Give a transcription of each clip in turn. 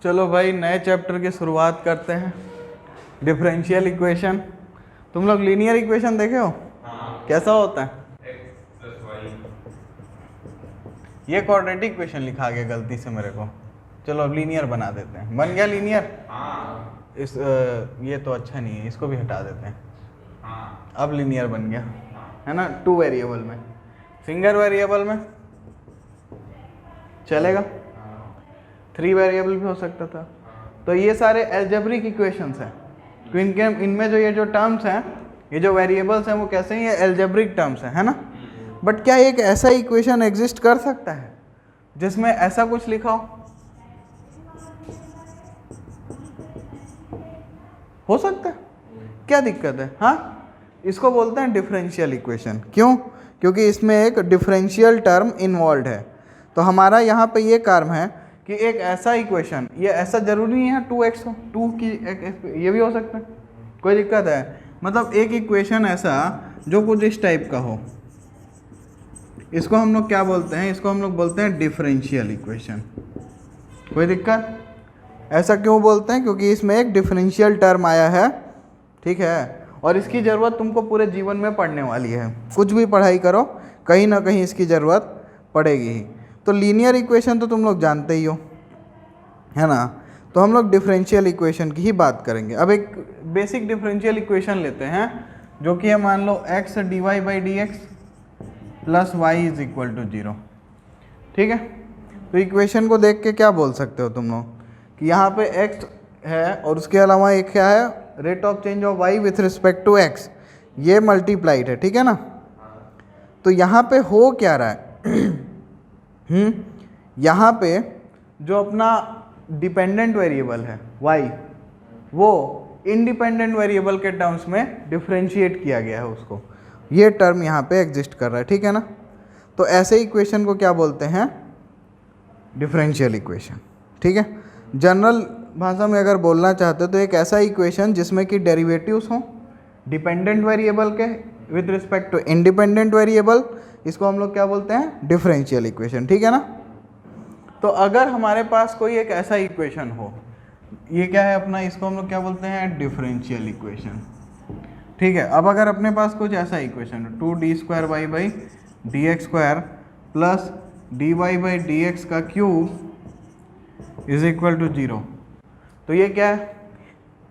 चलो भाई नए चैप्टर की शुरुआत करते हैं। Differential equation. तुम लोग लीनियर इक्वेशन देखे हो? हाँ। कैसा होता है? x + y। ये क्वाड्रेटिक इक्वेशन लिखा गया गलती से मेरे को। चलो अब लीनियर बना देते हैं। बन गया लीनियर? हाँ। ये तो अच्छा नहीं है, इसको भी हटा देते हैं। हाँ। अब लीनियर बन गया हाँ। है ना। 2 वेरिएबल में, सिंगल वेरिएबल में चलेगा, 3 वेरिएबल भी हो सकता था। तो ये सारे अलजेब्रिक इक्वेशंस हैं। तो इनमें जो ये जो टर्म्स हैं, ये जो वेरिएबल्स हैं, वो कैसे हैं? ये अलजेब्रिक टर्म्स हैं, है ना। बट क्या एक ऐसा इक्वेशन एग्जिस्ट कर सकता है जिसमें ऐसा कुछ लिखा हो सकता है? क्या दिक्कत है? हाँ, इसको बोलते हैं डिफरेंशियल इक्वेशन। क्यों? क्योंकि इसमें एक डिफरेंशियल टर्म इन्वॉल्व है। तो हमारा यहाँ पे ये काम है कि एक ऐसा इक्वेशन, ये ऐसा जरूरी नहीं है 2x हो, 2 की ये भी हो सकता है। कोई दिक्कत है? मतलब एक इक्वेशन ऐसा जो कुछ इस टाइप का हो, इसको हम लोग क्या बोलते हैं? इसको हम लोग बोलते हैं डिफरेंशियल इक्वेशन। कोई दिक्कत? ऐसा क्यों बोलते हैं? क्योंकि इसमें एक डिफरेंशियल टर्म आया है, ठीक है, और इसकी ज़रूरत तुमको पूरे जीवन में पड़ने वाली है। कुछ भी पढ़ाई करो, कहीं ना कहीं इसकी ज़रूरत पड़ेगी ही। तो लीनियर इक्वेशन तो तुम लोग जानते ही हो, है ना। तो हम लोग डिफरेंशियल इक्वेशन की ही बात करेंगे। अब एक बेसिक डिफरेंशियल इक्वेशन लेते हैं, जो कि है मान लो x dy/dx + y = 0। ठीक है। तो इक्वेशन को देख के क्या बोल सकते हो तुम लोग कि यहाँ पे x है और उसके अलावा एक क्या है? Rate of change of y with respect to x, ये मल्टीप्लाइड है, ठीक है ना। तो यहाँ पे हो क्या रहा है? यहाँ पे जो अपना डिपेंडेंट वेरिएबल है y, वो इंडिपेंडेंट वेरिएबल के टर्म्स में डिफरेंशिएट किया गया है उसको। ये टर्म यहाँ पे एग्जिस्ट कर रहा है, ठीक है ना। तो ऐसे इक्वेशन को क्या बोलते हैं? Differential equation. ठीक है। जनरल भाषा में अगर बोलना चाहते हो तो एक ऐसा इक्वेशन जिसमें कि डेरिवेटिव्स हों डिपेंडेंट वेरिएबल के with respect to independent variable, इसको हम लोग क्या बोलते हैं? डिफरेंशियल इक्वेशन, ठीक है ना। तो अगर हमारे पास कोई एक ऐसा इक्वेशन हो, ये क्या है अपना, इसको हम लोग क्या बोलते हैं? Differential equation. ठीक है। अब अगर अपने पास कुछ ऐसा इक्वेशन है 2d² + dy/dx का क्यूब = 0, तो ये क्या है?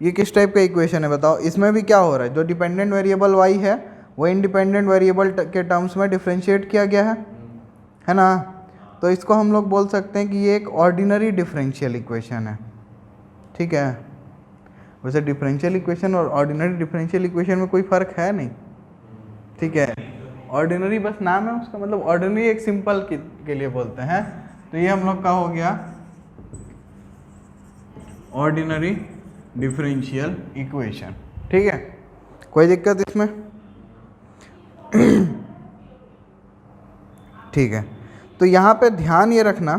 ये किस टाइप का इक्वेशन है बताओ? इसमें भी क्या हो रहा है? जो डिपेंडेंट वेरिएबल y है वो इंडिपेंडेंट वेरिएबल के टर्म्स में डिफरेंशिएट किया गया है ना। तो इसको हम लोग बोल सकते हैं कि ये एक ऑर्डिनरी डिफरेंशियल इक्वेशन है, ठीक है। वैसे डिफरेंशियल इक्वेशन और ऑर्डिनरी डिफरेंशियल इक्वेशन में कोई फ़र्क है नहीं, ठीक है। ऑर्डिनरी बस नाम है उसका, मतलब ऑर्डिनरी एक सिंपल के लिए बोलते हैं। तो ये हम लोग का हो गया ऑर्डिनरी डिफरेंशियल इक्वेशन, ठीक है। कोई दिक्कत इसमें? ठीक है। तो यहाँ पे ध्यान ये रखना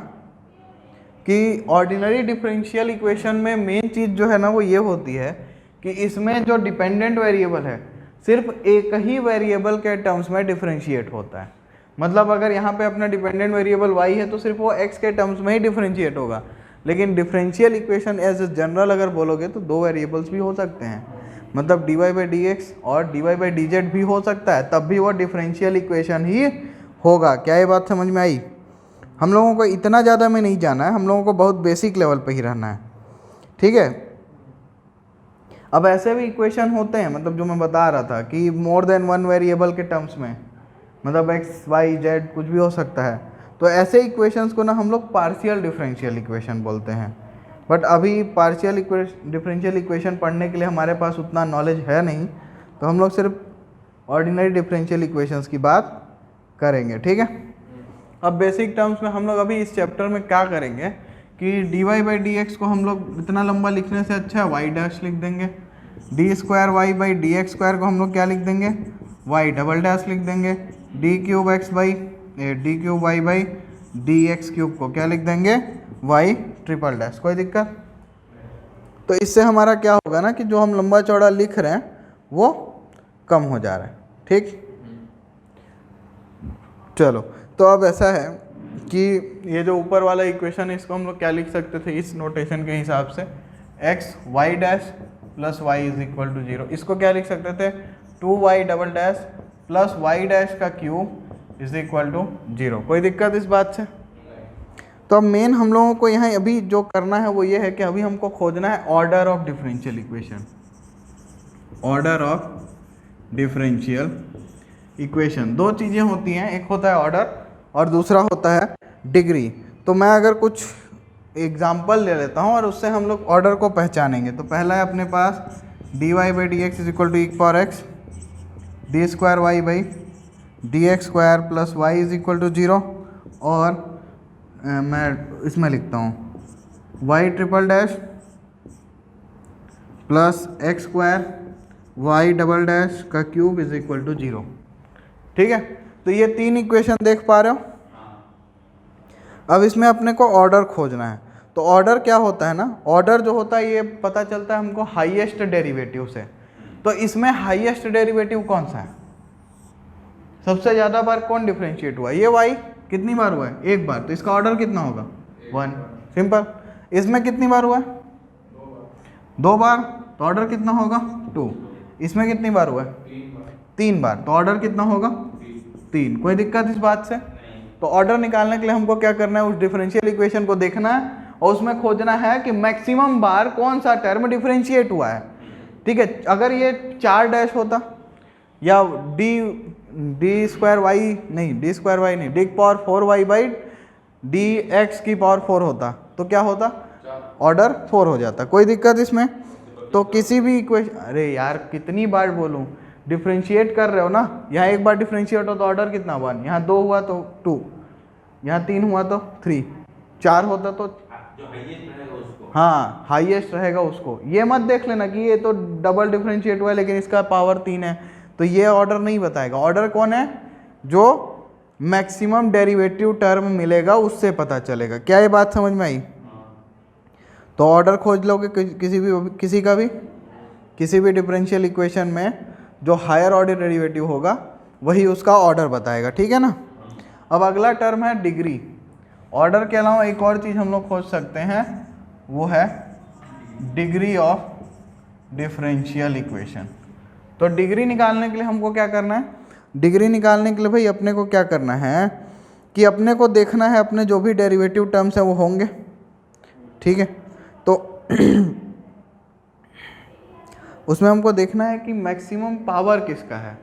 कि ऑर्डिनरी डिफरेंशियल इक्वेशन में मेन चीज़ जो है ना वो ये होती है कि इसमें जो डिपेंडेंट वेरिएबल है सिर्फ एक ही वेरिएबल के टर्म्स में डिफरेंशिएट होता है। मतलब अगर यहाँ पे अपना डिपेंडेंट वेरिएबल y है तो सिर्फ वो x के टर्म्स में ही डिफरेंशिएट होगा। लेकिन differential equation as a general अगर बोलोगे तो 2 वेरिएबल्स भी हो सकते हैं, मतलब dy/dx और dy/dz भी हो सकता है, तब भी वो डिफरेंशियल इक्वेशन ही होगा। क्या ये बात समझ में आई? हम लोगों को इतना ज़्यादा में नहीं जाना है, हम लोगों को बहुत बेसिक लेवल पे ही रहना है, ठीक है। अब ऐसे भी इक्वेशन होते हैं, मतलब जो मैं बता रहा था कि मोर देन 1 वेरिएबल के टर्म्स में, मतलब x y z कुछ भी हो सकता है। तो ऐसे इक्वेशंस को ना हम लोग पार्शियल डिफरेंशियल इक्वेशन बोलते हैं। बट अभी पार्शियल डिफरेंशियल इक्वेशन पढ़ने के लिए हमारे पास उतना नॉलेज है नहीं, तो हम लोग सिर्फ ऑर्डिनरी डिफरेंशियल इक्वेशंस की बात करेंगे, ठीक है। अब बेसिक टर्म्स में हम लोग अभी इस चैप्टर में क्या करेंगे कि dy/dx को हम लोग इतना लंबा लिखने से अच्छा y' लिख देंगे, d²y/dx² को हम लोग क्या लिख देंगे? y" लिख देंगे, d3y/dx³ को क्या लिख देंगे? y'। कोई दिक्कत? तो इससे हमारा क्या होगा ना कि जो हम लंबा चौड़ा लिख रहे हैं वो कम हो जा रहा है, ठीक। चलो, तो अब ऐसा है कि ये जो ऊपर वाला इक्वेशन है इसको हम लोग क्या लिख सकते थे इस नोटेशन के हिसाब से, X Y dash plus Y is equal to 0। इसको क्या लिख सकते थे 2y double dash plus Y dash का क्यूब इज इक्वल टू 0। कोई दिक्कत इस बात से? तो अब मेन हम लोगों को यहाँ अभी जो करना है वो ये है कि अभी हमको खोजना है order of differential equation. Order of differential equation, दो चीज़ें होती हैं, एक होता है ऑर्डर और दूसरा होता है डिग्री। तो मैं अगर कुछ एग्जाम्पल ले लेता हूँ और उससे हम लोग ऑर्डर को पहचानेंगे। तो पहला है अपने पास dy by D X is equal to e power x D square Y by D X square plus Y is equal to 0। और मैं इसमें लिखता हूँ y triple dash plus X square Y double dash का cube is equal to 0। ठीक है, तो ये तीन इक्वेशन देख पा रहे हो। अब इसमें अपने को ऑर्डर खोजना है। तो ऑर्डर क्या होता है ना, ऑर्डर जो होता है ये पता चलता है हमको हाईएस्ट डेरिवेटिव से। तो इसमें हाईएस्ट डेरिवेटिव कौन सा है, सबसे ज़्यादा बार कौन डिफरेंशिएट हुआ? ये y कितनी बार हुआ है? एक बार। तो इसका ऑर्डर कितना होगा 1। सिंपल। इसमें कितनी बार हुआ है? 2 बार। तो ऑर्डर कितना होगा 2। इसमें कितनी बार हुआ है? 3 बार। तो ऑर्डर कितना होगा 3। कोई दिक्कत इस बात से? तो ऑर्डर निकालने के लिए हमको क्या करना है, उस डिफरेंशियल इक्वेशन को देखना है और उसमें खोजना है कि मैक्सिमम बार कौन सा टर्म डिफरेंशिएट हुआ है। ठीक है, अगर ये 4 डैश होता या डी स्क्वायर वाई नहीं, डी स्क्वायर वाई नहीं, D power 4y by D x की पावर 4 होता तो क्या होता, ऑर्डर 4 हो जाता। कोई दिक्कत इसमें? तो किसी भी इक्वेशन, अरे यार कितनी बार बोलूँ, डिफरेंशिएट कर रहे हो ना, यहाँ एक बार डिफरेंशिएट हो तो ऑर्डर कितना 1, यहाँ 2 हुआ तो 2, यहाँ 3 हुआ तो 3, 4 होता तो हाँ हाईएस्ट रहेगा उसको। ये मत देख लेना कि ये तो डबल डिफरेंशिएट हुआ है लेकिन इसका पावर 3 है, तो ये ऑर्डर नहीं बताएगा। ऑर्डर कौन है, जो मैक्सिमम डेरिवेटिव टर्म मिलेगा उससे पता चलेगा। क्या ये बात समझ में आई? तो ऑर्डर खोज लोगे किसी भी डिफरेंशियल इक्वेशन में जो हायर ऑर्डर डेरिवेटिव होगा वही उसका ऑर्डर बताएगा। ठीक है ना। अब अगला टर्म है डिग्री। ऑर्डर के अलावा एक और चीज़ हम लोग खोज सकते हैं, वो है डिग्री ऑफ डिफरेंशियल इक्वेशन। तो डिग्री निकालने के लिए हमको क्या करना है, डिग्री निकालने के लिए भाई अपने को क्या करना है कि अपने को देखना है अपने जो भी डेरिवेटिव टर्म्स हैं वो होंगे। ठीक है, तो उसमें हमको देखना है कि मैक्सिमम पावर किसका है,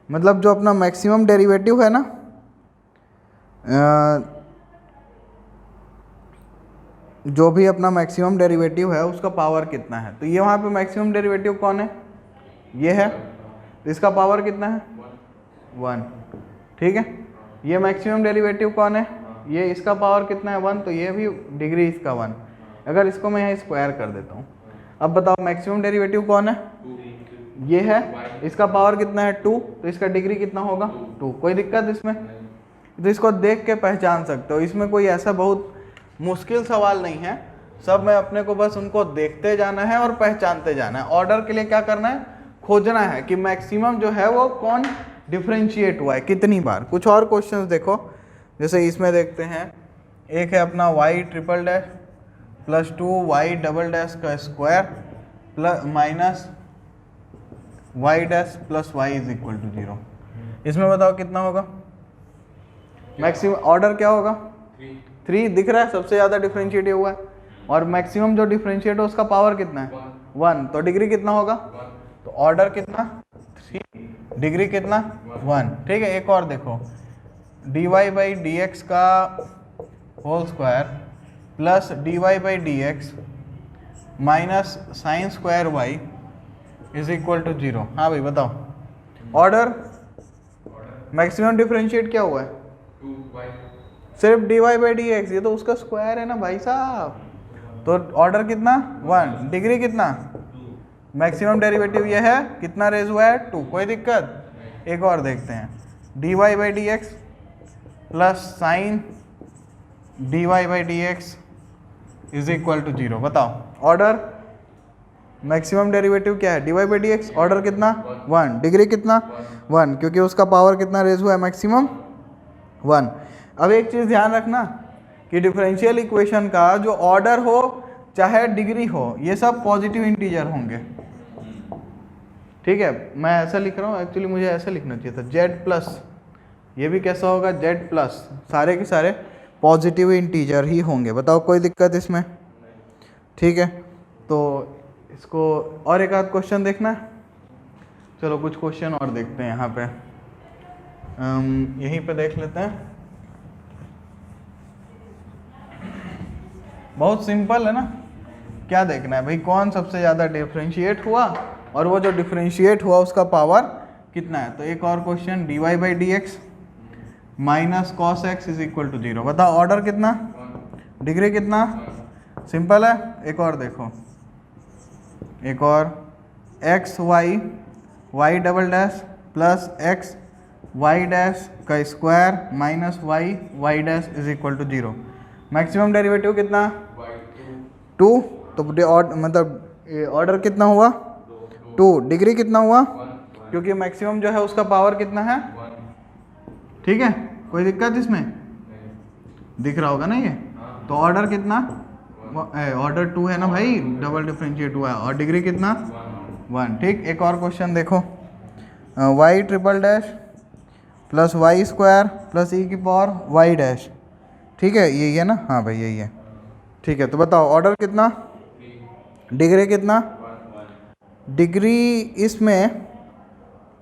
मतलब जो अपना मैक्सिमम डेरिवेटिव है ना, जो भी अपना मैक्सिमम डेरिवेटिव है उसका पावर कितना है। तो ये वहाँ पे मैक्सिमम डेरिवेटिव कौन है, ये है, तो इसका पावर कितना है 1। ठीक है, ये मैक्सिमम डेरिवेटिव कौन है, ये, इसका पावर कितना है 1, तो ये भी डिग्री इसका 1। अगर इसको मैं यहाँ स्क्वायर कर देता हूँ, अब बताओ मैक्सिमम डेरिवेटिव कौन है, ये है, इसका पावर कितना है 2, तो इसका डिग्री कितना होगा 2। कोई दिक्कत इसमें? तो इसको देख के पहचान सकते हो, इसमें कोई ऐसा बहुत मुश्किल सवाल नहीं है, सब में अपने को बस उनको देखते जाना है और पहचानते जाना है। ऑर्डर के लिए क्या करना है, खोजना है कि मैक्सिमम जो है वो कौन डिफरेंशिएट हुआ है कितनी बार। कुछ और क्वेश्चंस देखो, जैसे इसमें देखते हैं, एक है अपना y triple dash plus 2y double dash का square plus minus y dash plus y is equal to 0। इसमें बताओ कितना होगा मैक्सिमम, ऑर्डर क्या होगा 3 दिख रहा है, सबसे ज़्यादा डिफरेंशिएट हुआ है, और मैक्सिमम जो डिफरेंशिएट हो उसका पावर कितना है 1, तो डिग्री कितना होगा, तो ऑर्डर कितना 3, डिग्री कितना 1। ठीक है, एक और देखो, dy बाई डी एक्स का whole square plus dy by D X minus sine square Y is equal to 0। हाँ भाई बताओ, ऑर्डर मैक्सिमम डिफरेंशिएट क्या हुआ है 2y, सिर्फ dy बाई डी एक्स, ये तो उसका स्क्वायर है ना भाई साहब, तो ऑर्डर कितना 1, डिग्री कितना, मैक्सिमम डेरिवेटिव ये है, कितना रेज हुआ है 2। कोई दिक्कत? एक और देखते हैं, dy by D X plus sine dy by D X is equal to 0। बताओ ऑर्डर मैक्सिमम डेरिवेटिव क्या है, dy by D X, order कितना 1, डिग्री कितना 1, क्योंकि उसका पावर कितना रेज हुआ है मैक्सिमम 1। अब एक चीज़ ध्यान रखना कि डिफरेंशियल इक्वेशन का जो ऑर्डर हो चाहे डिग्री हो, ये सब पॉजिटिव इंटीजर होंगे। ठीक है, मैं ऐसा लिख रहा हूँ, एक्चुअली मुझे ऐसा लिखना चाहिए था जेड प्लस, ये भी कैसा होगा जेड प्लस, सारे के सारे पॉजिटिव इंटीजर ही होंगे। बताओ कोई दिक्कत इसमें? ठीक है, तो इसको और एक आध क्वेश्चन देखना है। चलो कुछ क्वेश्चन और देखते हैं यहाँ पे, यहीं पे देख लेते हैं। बहुत सिंपल है ना, क्या देखना है भाई, कौन सबसे ज़्यादा डिफ्रेंशिएट हुआ और वो जो डिफ्रेंशिएट हुआ उसका पावर कितना है। तो एक और question, dy by D X minus cos X is equal to 0। बताओ ऑर्डर कितना, डिग्री कितना, सिंपल है। एक और देखो, एक और, X Y double dash plus X Y dash का square minus Y dash is equal to 0। Maximum derivative कितना, 2। तो मतलब ऑर्डर कितना हुआ, 2। डिग्री कितना हुआ, क्योंकि मैक्सिमम जो है उसका पावर कितना है। ठीक है, कोई दिक्कत इसमें? दिख रहा होगा ना ये। तो ऑर्डर कितना, ऑर्डर 2 है ना भाई, डबल डिफरेंशिएट हुआ है। और डिग्री कितना, 1। ठीक, एक और क्वेश्चन देखो, Y triple dash plus Y square plus E की पावर वाई डैश। ठीक है, यही है ना, हाँ भाई यही है। ठीक है, तो बताओ ऑर्डर कितना, डिग्री कितना। डिग्री इसमें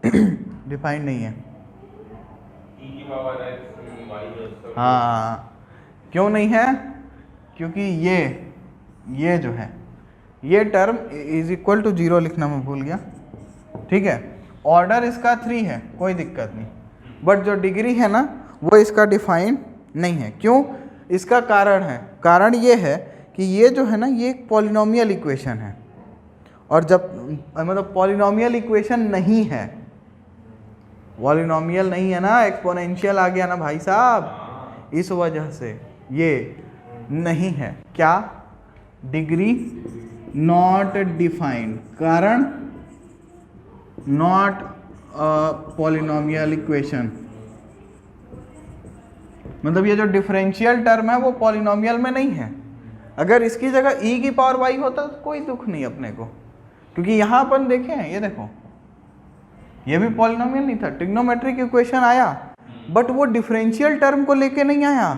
डिफाइंड नहीं है। हाँ, क्यों नहीं है, क्योंकि ये जो है ये टर्म इज इक्वल टू 0 लिखना मैं भूल गया। ठीक है, ऑर्डर इसका 3 है, कोई दिक्कत नहीं, बट जो डिग्री है ना वो इसका डिफाइंड नहीं है। क्यों, इसका कारण है, कारण ये है कि ये जो है ना ये एक पॉलिनोमियल इक्वेशन है, और जब मतलब पॉलिनोमियल इक्वेशन नहीं है, पॉलिनोमियल नहीं है ना, एक्सपोनेंशियल आ गया ना भाई साहब, इस वजह से ये नहीं है। क्या, डिग्री नॉट डिफाइंड, कारण नॉट पॉलिनोमियल इक्वेशन, मतलब ये जो डिफरेंशियल टर्म है वो पॉलिनोमियल में नहीं है। अगर इसकी जगह e की पावर y होता तो कोई दुख नहीं अपने को, क्योंकि यहाँ अपन देखें, ये देखो ये भी पॉलिनोमियल नहीं था, ट्रिग्नोमेट्रिक इक्वेशन आया, बट वो डिफरेंशियल टर्म को लेके नहीं आया,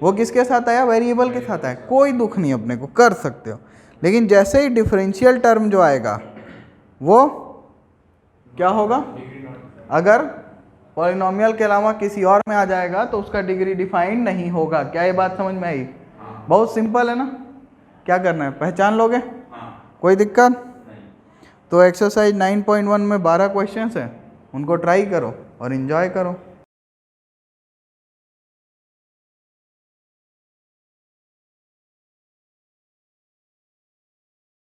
वो किसके साथ आया, वेरिएबल के साथ आया। कोई दुख नहीं अपने को, कर सकते हो। लेकिन जैसे ही डिफरेंशियल टर्म जो आएगा वो क्या होगा, अगर पॉलिनोमियल के अलावा किसी और में आ जाएगा तो उसका डिग्री डिफाइंड नहीं होगा। क्या ये बात समझ में आई? बहुत सिंपल है ना, क्या करना है, पहचान लोगे, कोई दिक्कत? तो एक्सरसाइज 9.1 में 12 क्वेश्चंस हैं, उनको ट्राई करो और एंजॉय करो।